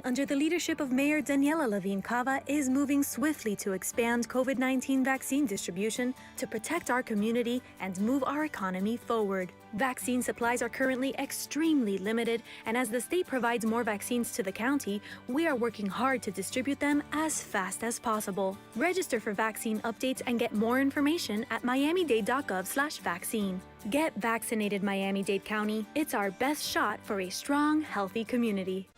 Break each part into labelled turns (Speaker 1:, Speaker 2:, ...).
Speaker 1: under the leadership of Mayor Daniela Levine Cava, is moving swiftly to expand COVID-19 vaccine distribution to protect our community and move our economy forward. Vaccine supplies are currently extremely limited, and as the state provides more vaccines to the county, we are working hard to distribute them as fast as possible. Register for vaccine updates and get more information at miamidade.gov/vaccine. Get vaccinated, Miami-Dade County. It's our best shot for a strong, healthy community.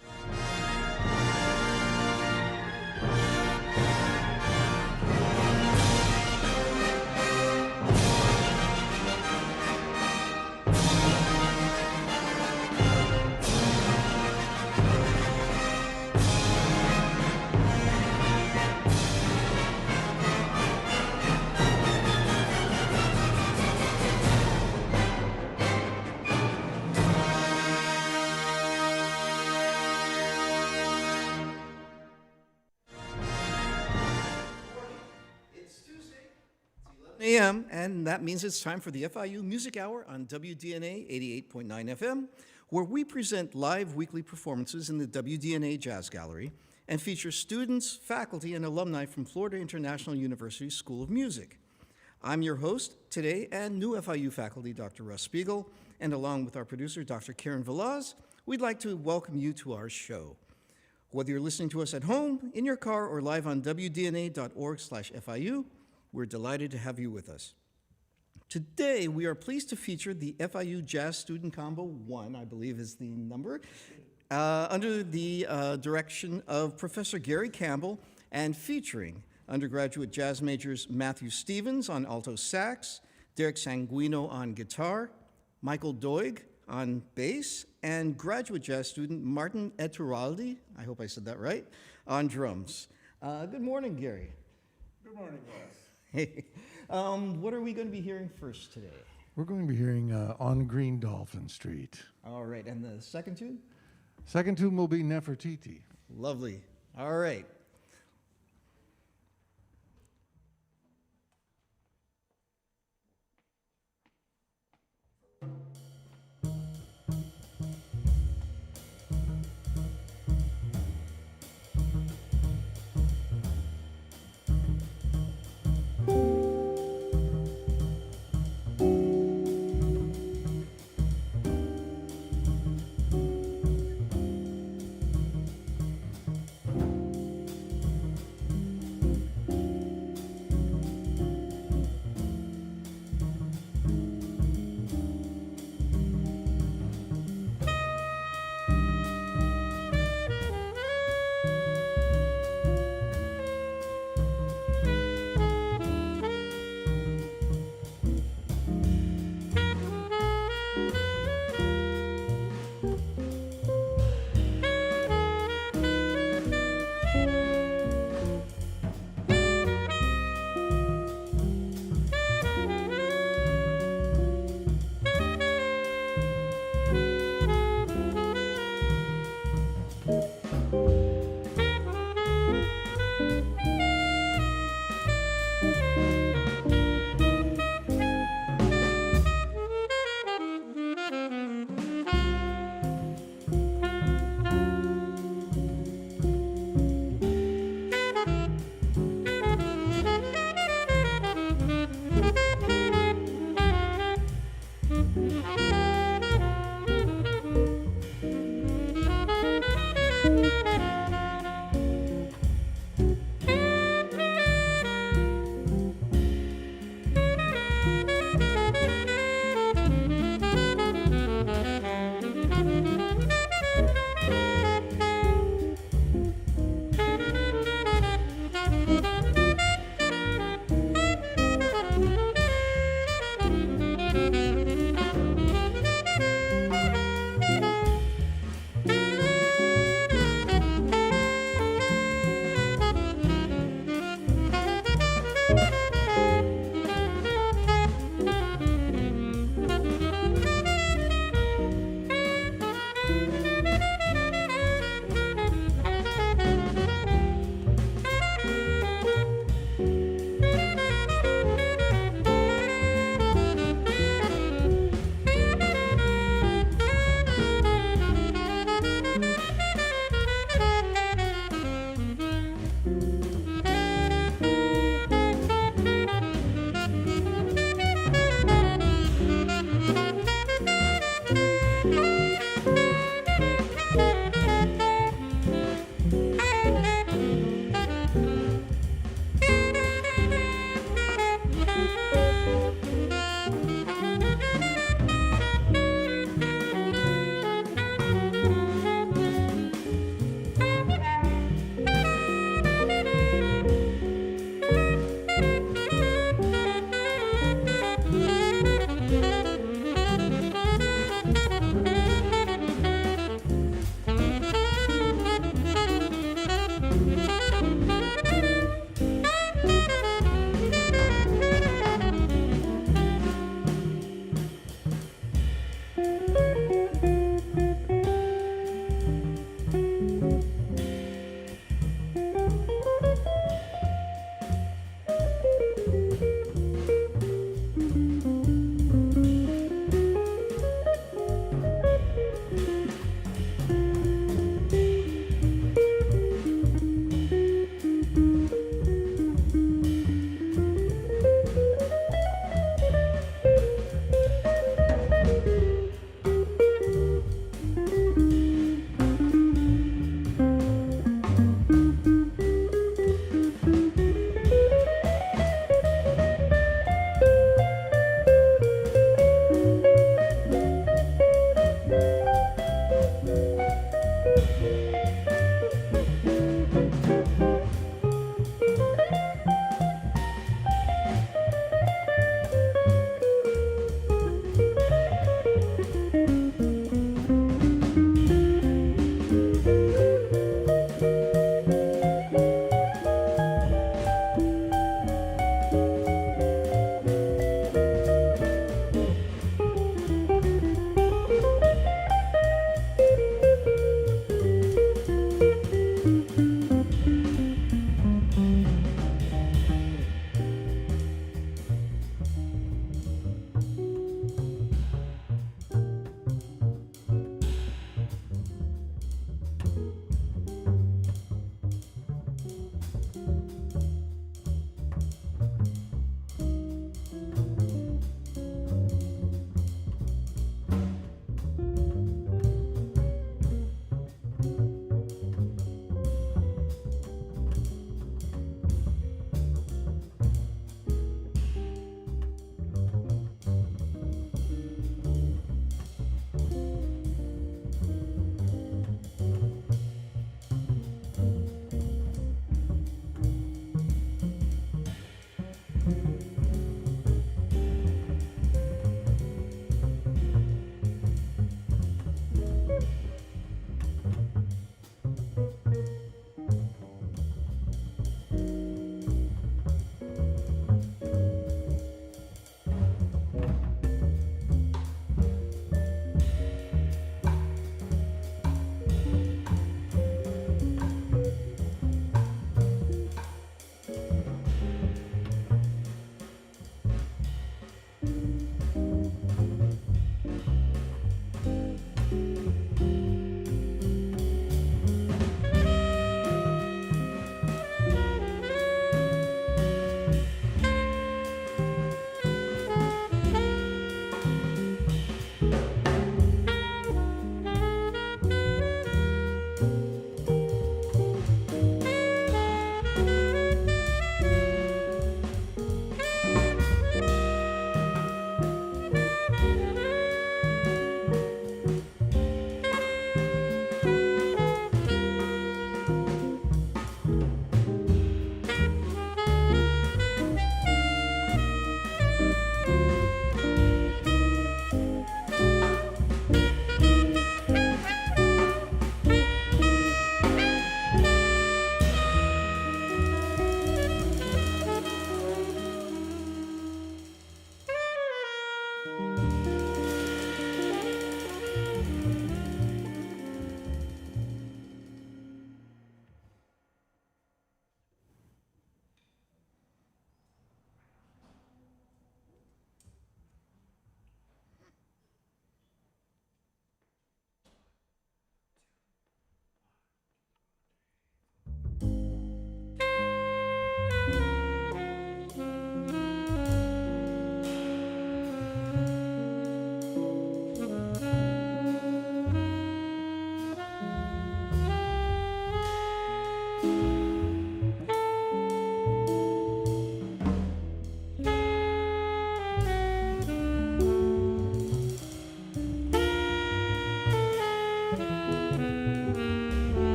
Speaker 2: a.m., and that means it's time for the FIU Music Hour on WDNA 88.9 FM, where we present live weekly performances in the WDNA Jazz Gallery and feature students, faculty, and alumni from Florida International University School of Music. I'm your host today and new FIU faculty, Dr. Russ Spiegel, and along with our producer, Dr. Karen Velaz, we'd like to welcome you to our show. Whether you're listening to us at home, in your car, or live on wdna.org/FIU, we're delighted to have you with us. Today, we are pleased to feature the FIU Jazz Student Combo 1, I believe is the number, under the direction of Professor Gary Campbell and featuring undergraduate jazz majors Matthew Stevens on alto sax, Derek Sanguino on guitar, Michael Doig on bass, and graduate jazz student Martin Eturaldi, I hope I said that right, on drums. Good morning, Gary.
Speaker 3: Good morning, Wes.
Speaker 2: Hey, what are we going to be hearing first today?
Speaker 3: We're going to be hearing On Green Dolphin Street.
Speaker 2: All right, and the second tune?
Speaker 3: Second tune will be Nefertiti.
Speaker 2: Lovely. All right.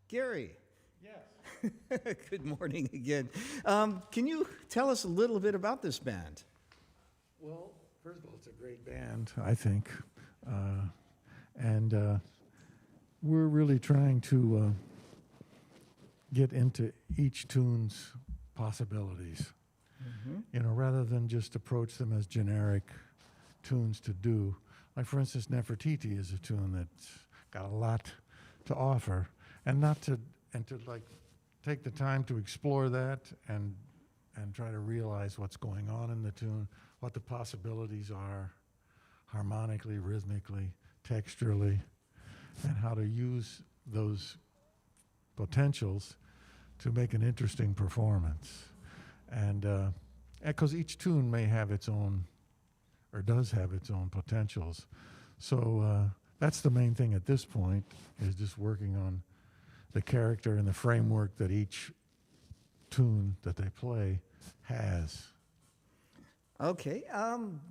Speaker 2: Gary.
Speaker 3: Yes.
Speaker 2: Good morning again. Can you tell us a little bit about this band?
Speaker 3: Well, first of all, it's a great band, I think. And we're really trying to get into each tune's possibilities. You know, rather than just approach them as generic tunes to do. Like, for instance, Nefertiti is a tune that's got a lot to offer, and to like take the time to explore that and try to realize what's going on in the tune, what the possibilities are, harmonically, rhythmically, texturally, and how to use those potentials to make an interesting performance. And because each tune may have its own, or does have its own potentials. So that's the main thing at this point, is just working on the character and the framework that each tune that they play has.
Speaker 2: Okay,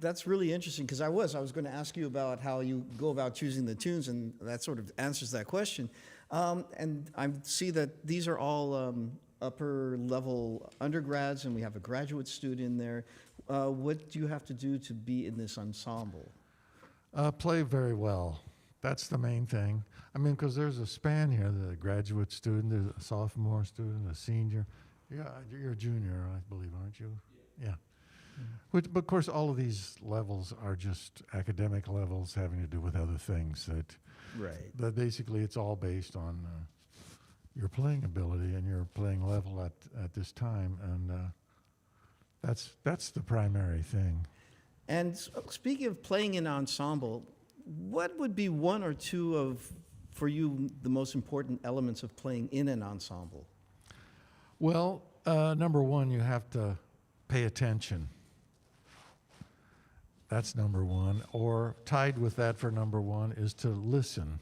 Speaker 2: that's really interesting, because I was going to ask you about how you go about choosing the tunes, and that sort of answers that question. And I see that these are all upper level undergrads, and we have a graduate student in there. What do you have to do to be in this ensemble?
Speaker 3: Play very well. That's the main thing. I mean, because there's a span here, the graduate student, there's a sophomore student, a senior. Yeah, you're a junior, I believe, aren't you? Yeah. But of course, all of these levels are just academic levels having to do with other things that basically it's all based on your playing ability and your playing level at this time, and that's the primary thing.
Speaker 2: And speaking of playing in ensemble, what would be one or two of, for you, the most important elements of playing in an ensemble?
Speaker 3: Well, number one, you have to pay attention. That's number one. Or tied with that for number one is to listen,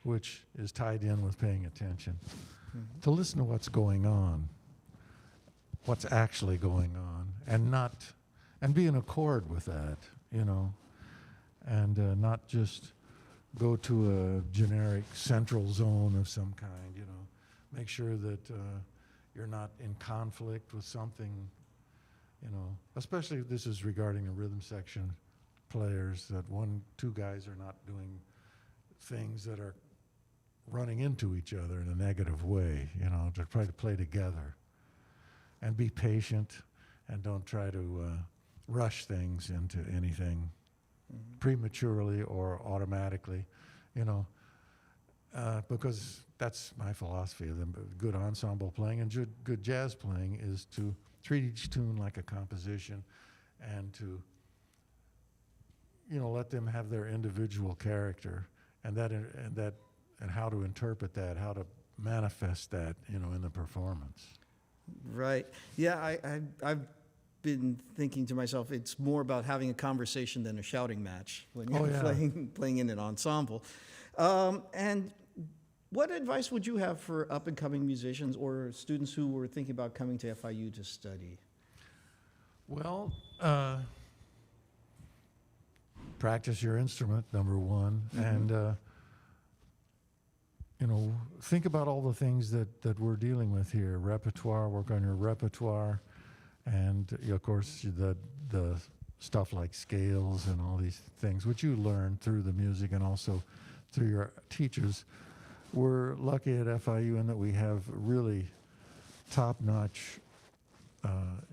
Speaker 3: which is tied in with paying attention. To listen to what's going on, what's actually going on, and be in accord with that, and not just go to a generic central zone of some kind, Make sure that you're not in conflict with something, especially if this is regarding a rhythm section players, that two guys are not doing things that are running into each other in a negative way, to try to play together. And be patient, and don't try to rush things into anything prematurely or automatically, because that's my philosophy of good ensemble playing and good jazz playing is to treat each tune like a composition and to, let them have their individual character and how to interpret that, how to manifest that, in the performance.
Speaker 2: Right. Yeah, I've been thinking to myself, it's more about having a conversation than a shouting match when you're playing in an ensemble. And what advice would you have for up-and-coming musicians or students who were thinking about coming to FIU to study?
Speaker 3: Well, practice your instrument, number one, and think about all the things that we're dealing with here. Repertoire, work on your repertoire, and of course the stuff like scales and all these things, which you learn through the music and also through your teachers. We're lucky at FIU in that we have really top-notch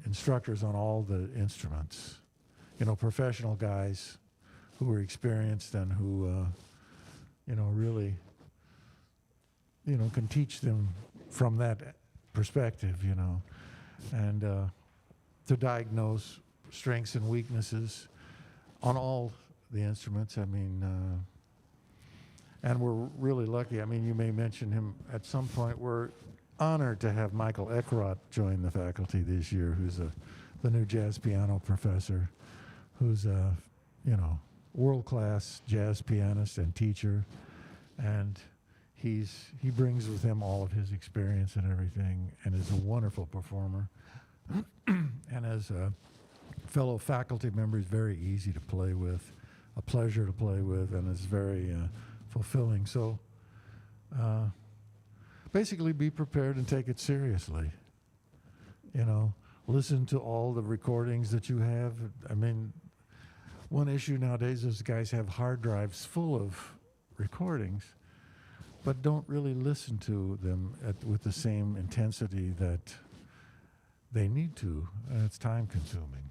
Speaker 3: instructors on all the instruments. Professional guys who are experienced and who, really, can teach them from that perspective, and to diagnose strengths and weaknesses on all the instruments. And we're really lucky. You may mention him at some point. We're honored to have Michael Eckroth join the faculty this year, who's the new jazz piano professor, who's a, world-class jazz pianist and teacher. And he brings with him all of his experience and everything, and is a wonderful performer. And as a fellow faculty member, he's very easy to play with, a pleasure to play with, and is very fulfilling. So basically be prepared and take it seriously. Listen to all the recordings that you have. One issue nowadays is guys have hard drives full of recordings, but don't really listen to them with the same intensity that they need to. It's time consuming,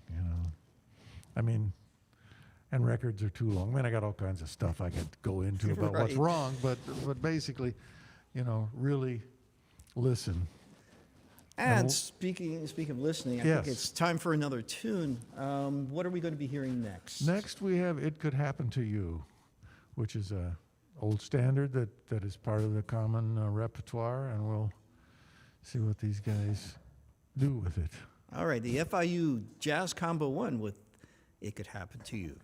Speaker 3: and records are too long. I got all kinds of stuff I could go into about what's wrong, but basically, really listen.
Speaker 2: And speaking of listening, I think it's time for another tune. What are we going to be hearing next?
Speaker 3: Next we have It Could Happen to You, which is a old standard that is part of the common repertoire, and we'll see what these guys do with it.
Speaker 2: All right, the FIU Jazz Combo 1 with It Could Happen to You.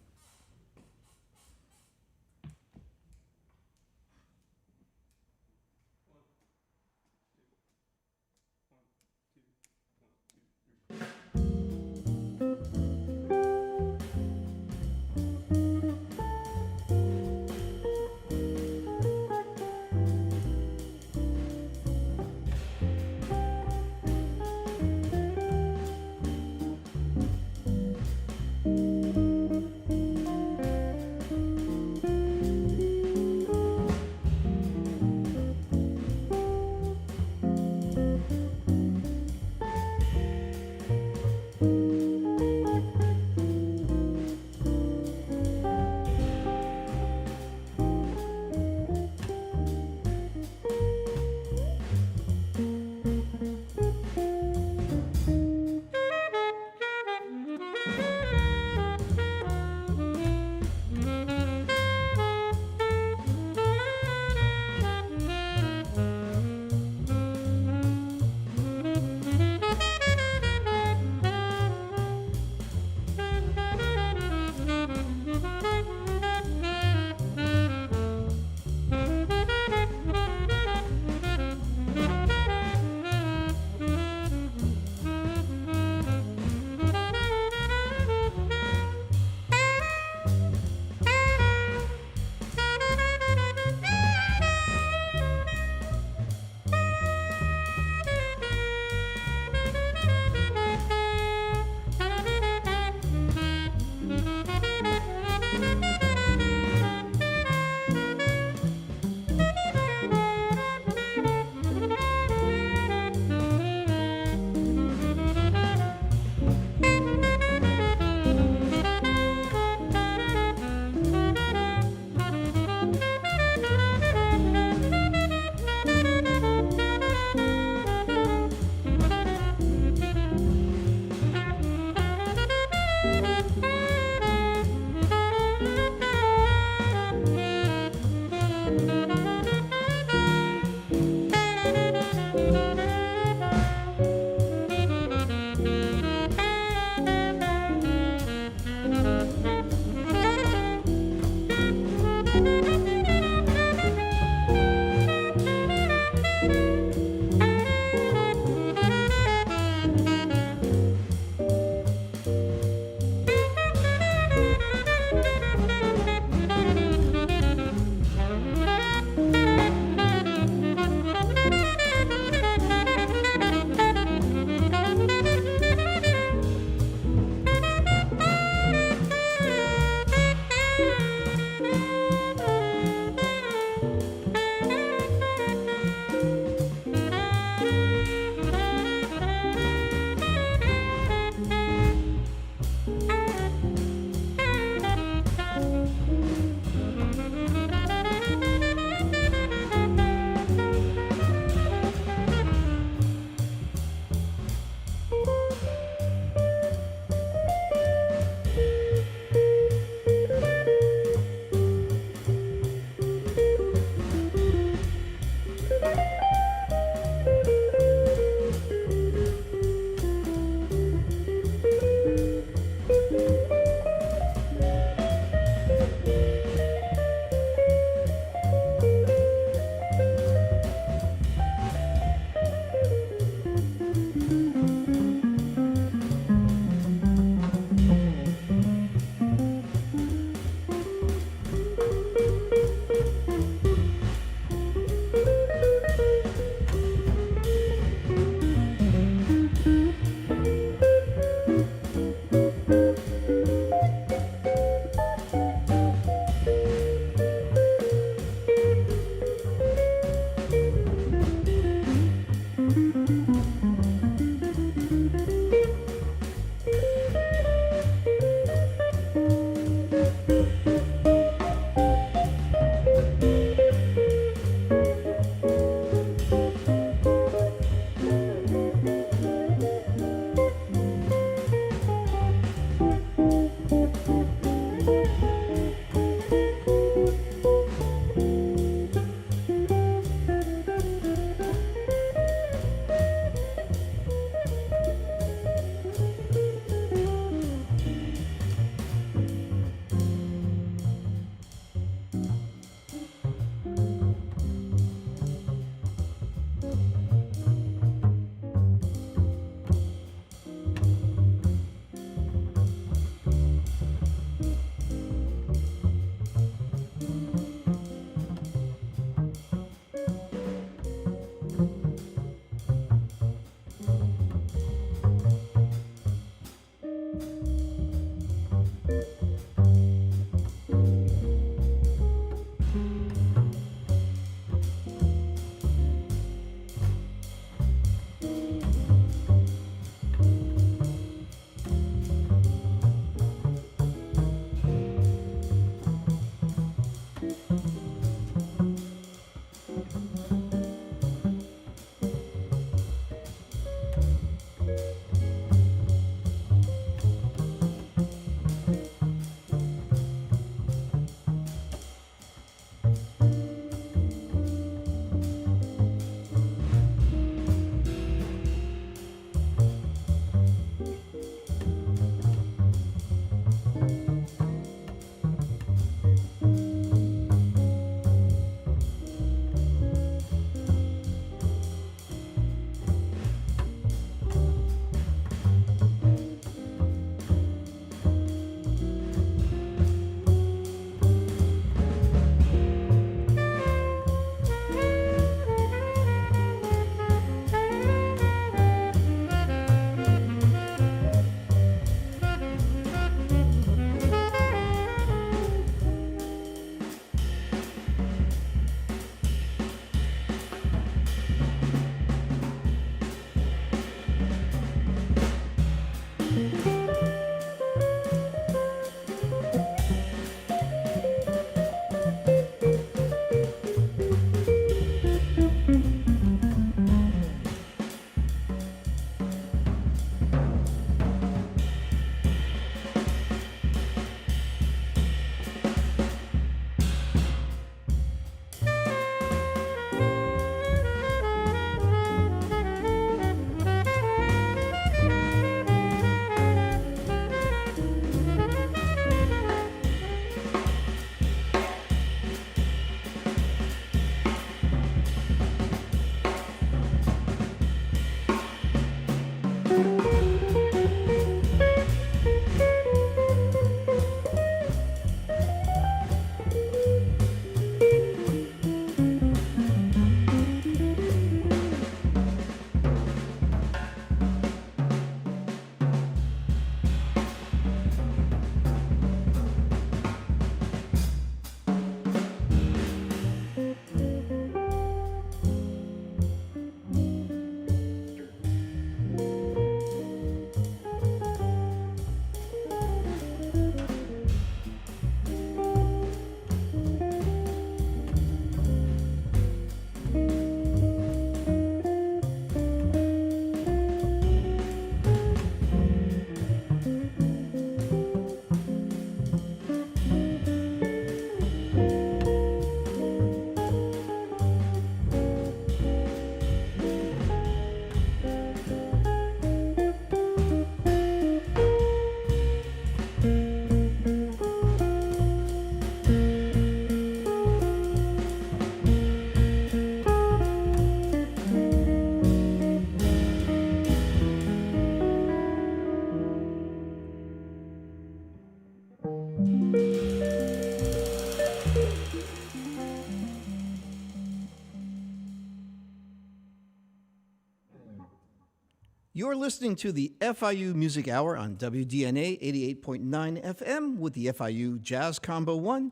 Speaker 2: You're listening to the FIU Music Hour on WDNA 88.9 FM with the FIU Jazz Combo 1.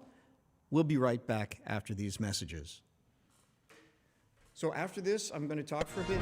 Speaker 2: We'll be right back after these messages. So after this, I'm going to talk for a bit.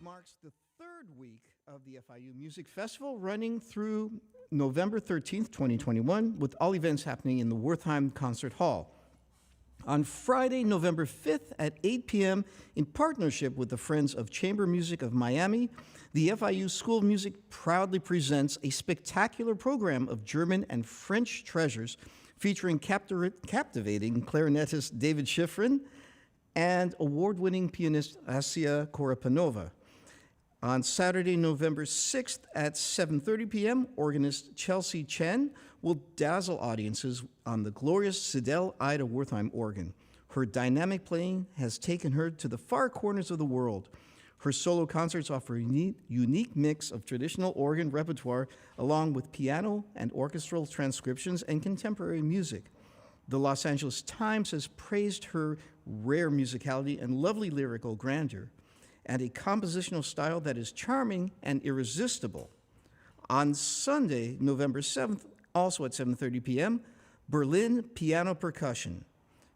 Speaker 2: Marks the third week of the FIU Music Festival, running through November 13th, 2021, with all events happening in the Wertheim Concert Hall. On Friday, November 5th at 8 p.m., in partnership with the Friends of Chamber Music of Miami, the FIU School of Music proudly presents a spectacular program of German and French treasures featuring captivating clarinetist David Schifrin and award-winning pianist Asia Koropanova. On Saturday, November 6th at 7:30 p.m., organist Chelsea Chen will dazzle audiences on the glorious Sidel Ida Wertheim organ. Her dynamic playing has taken her to the far corners of the world. Her solo concerts offer a unique mix of traditional organ repertoire along with piano and orchestral transcriptions and contemporary music. The Los Angeles Times has praised her rare musicality and lovely lyrical grandeur, and a compositional style that is charming and irresistible. On Sunday, November 7th, also at 7:30 p.m., Berlin Piano Percussion.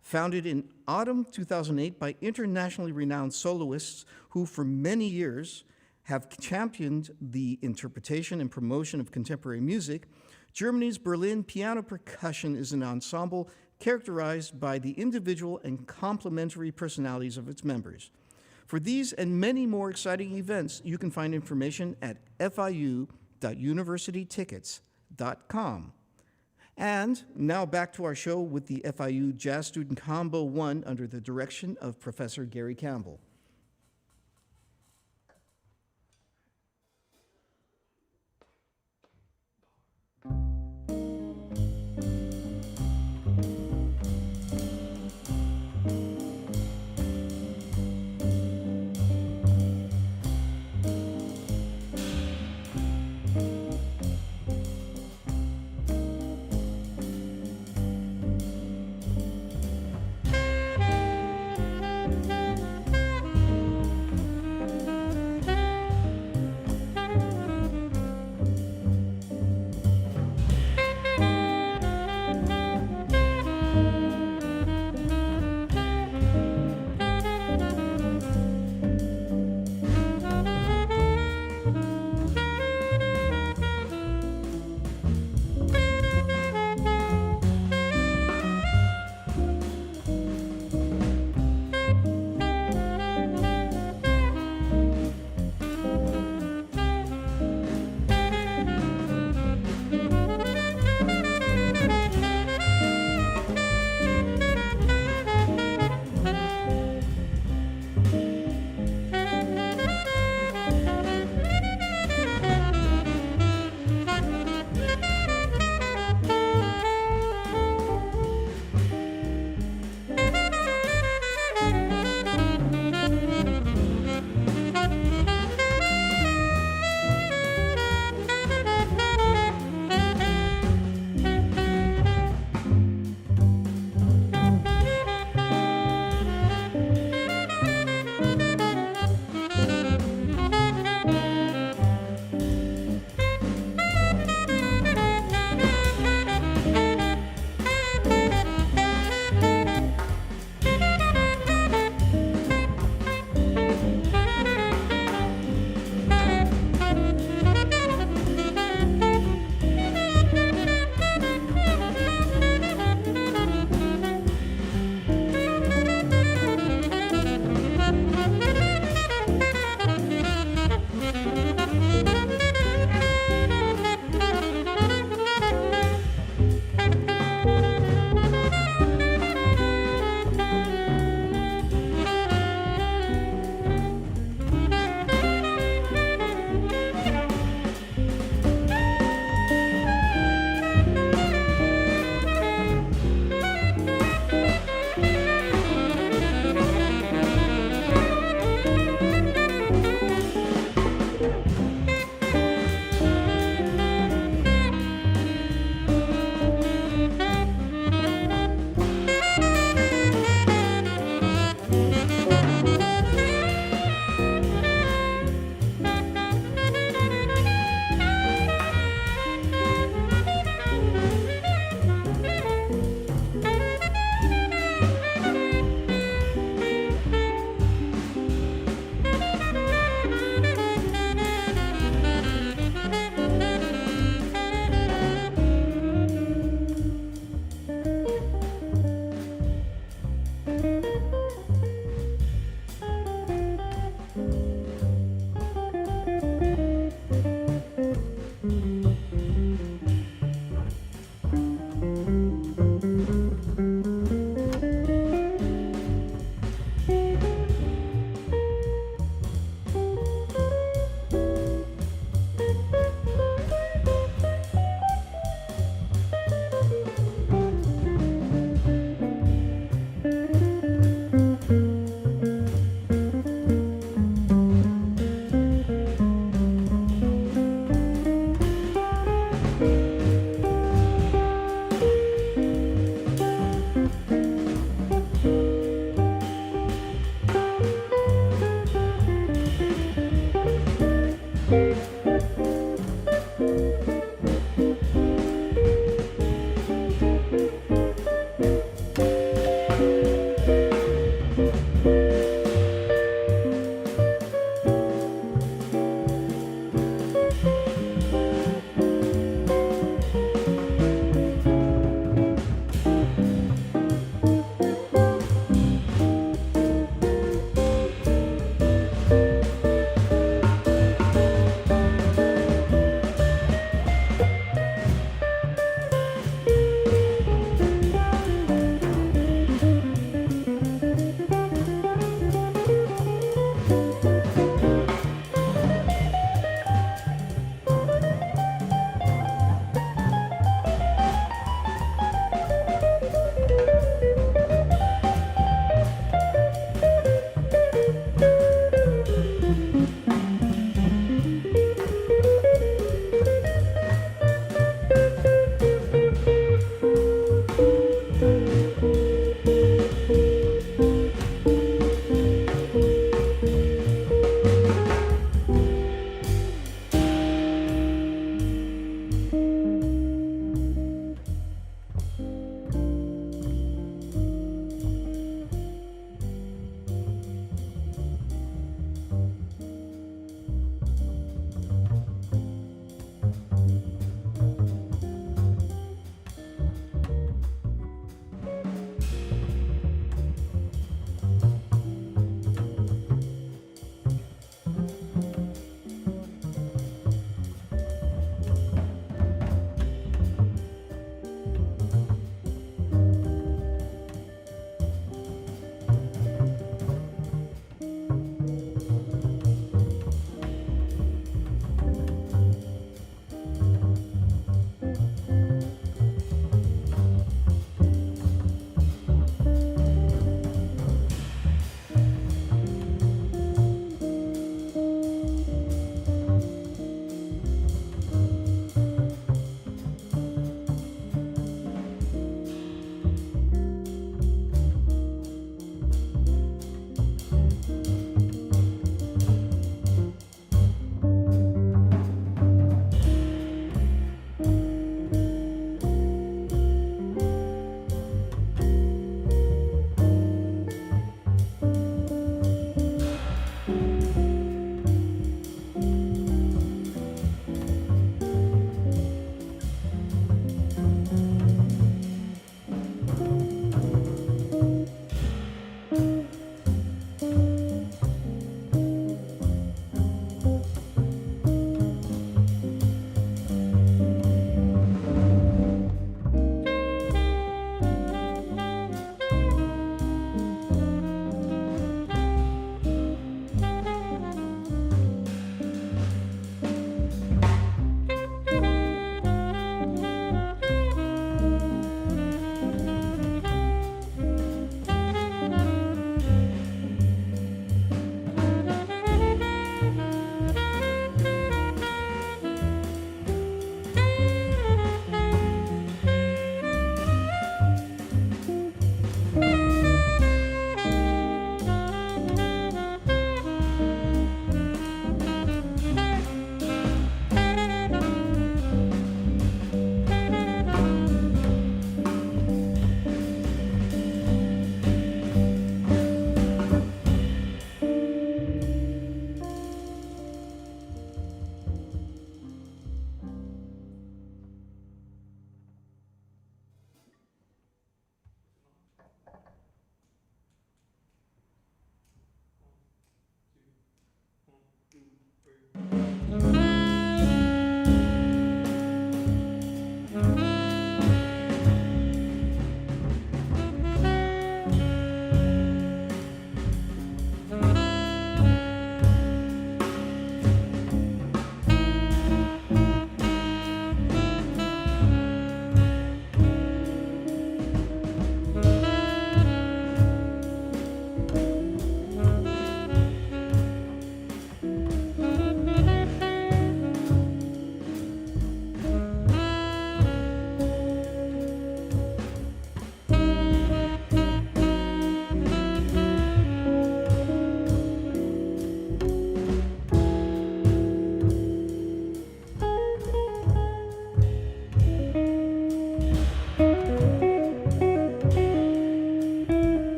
Speaker 2: Founded in autumn 2008 by internationally renowned soloists who for many years have championed the interpretation and promotion of contemporary music, Germany's Berlin Piano Percussion is an ensemble characterized by the individual and complementary personalities of its members. For these and many more exciting events, you can find information at fiu.universitytickets.com. And now back to our show with the FIU Jazz Student Combo 1 under the direction of Professor Gary Campbell.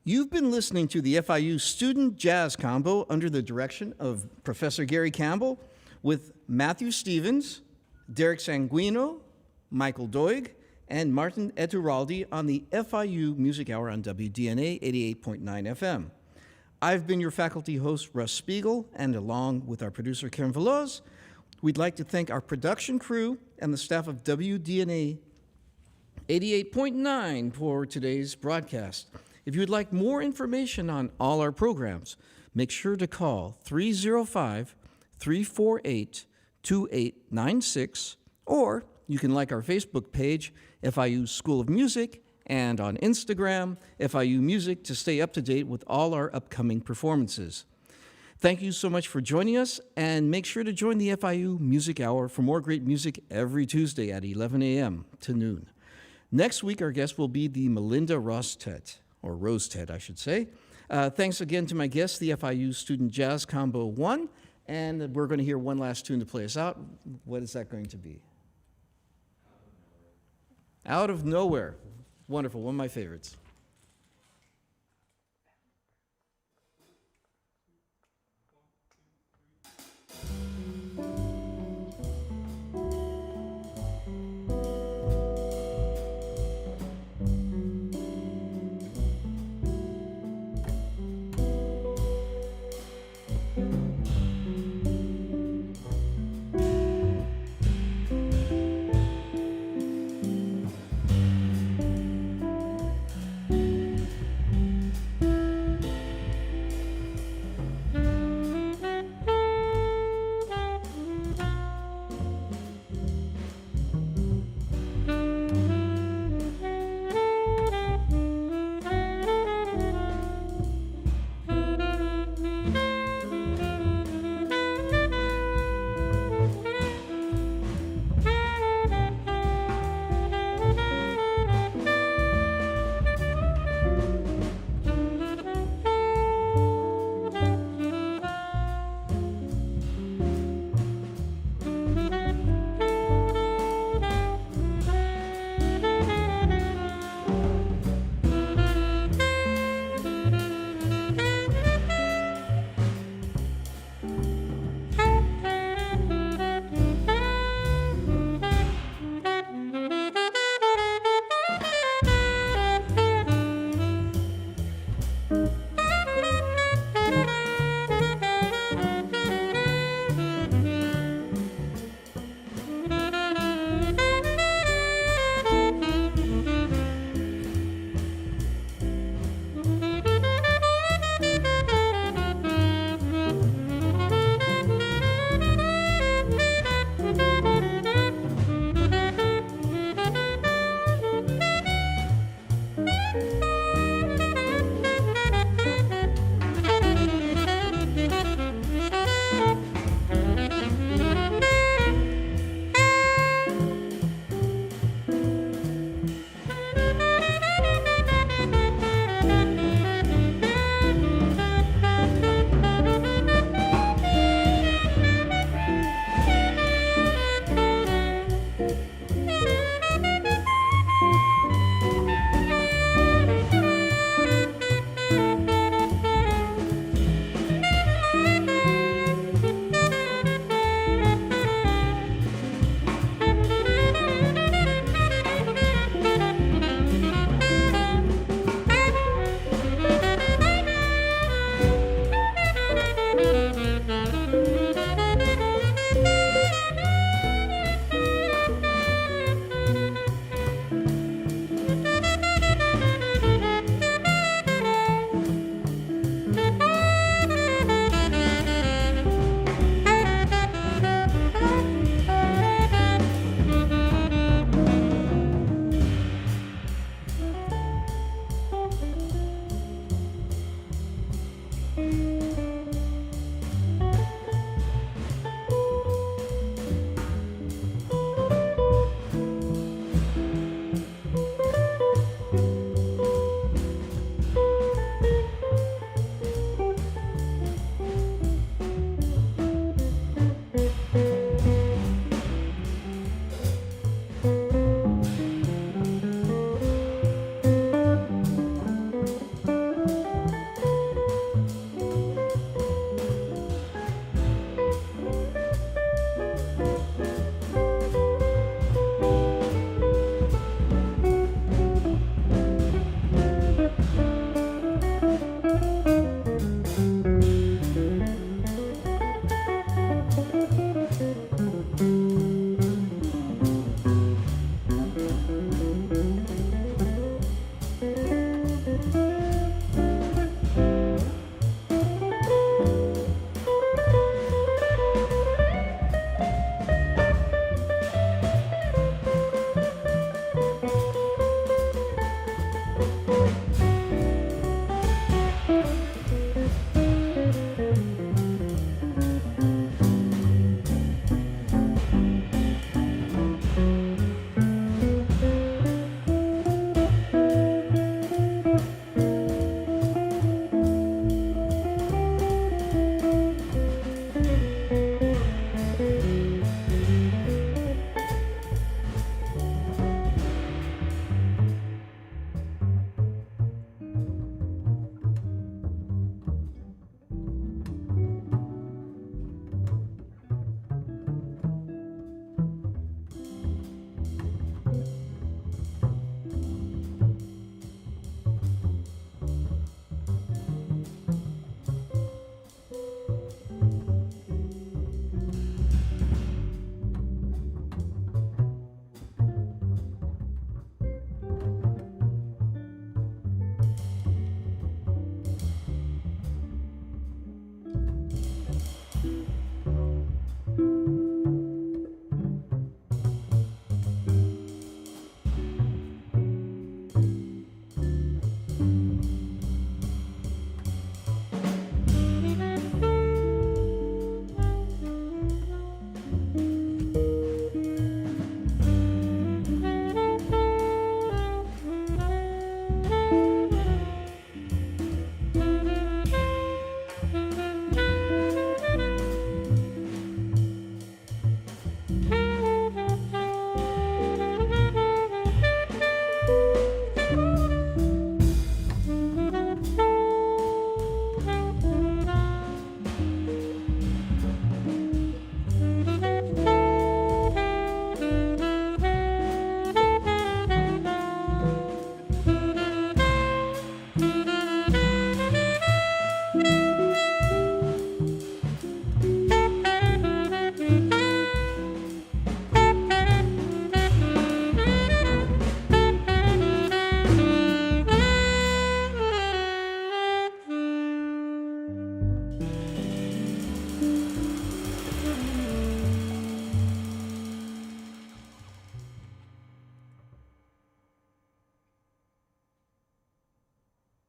Speaker 2: You've been listening to the FIU Student Jazz Combo under the direction of Professor Gary Campbell with Matthew Stevens, Derek Sanguino, Michael Doig, and Martin Eturaldi on the FIU Music Hour on WDNA 88.9 FM. I've been your faculty host, Russ Spiegel, and along with our producer, Karen Veloz, we'd like to thank our production crew and the staff of WDNA 88.9 for today's broadcast. If you would like more information on all our programs, make sure to call 305-348-2896, or you can like our Facebook page, FIU School of Music, and on Instagram, FIU Music, to stay up to date with all our upcoming performances. Thank you so much for joining us, and make sure to join the FIU Music Hour for more great music every Tuesday at 11 a.m. to noon. Next week, our guest will be the Melinda Rostet, or Rosetet, I should say. Thanks again to my guests, the FIU Student Jazz Combo 1, and we're going to hear one last tune to play us out. What is that going to be? Out of Nowhere. Wonderful, one of my favorites.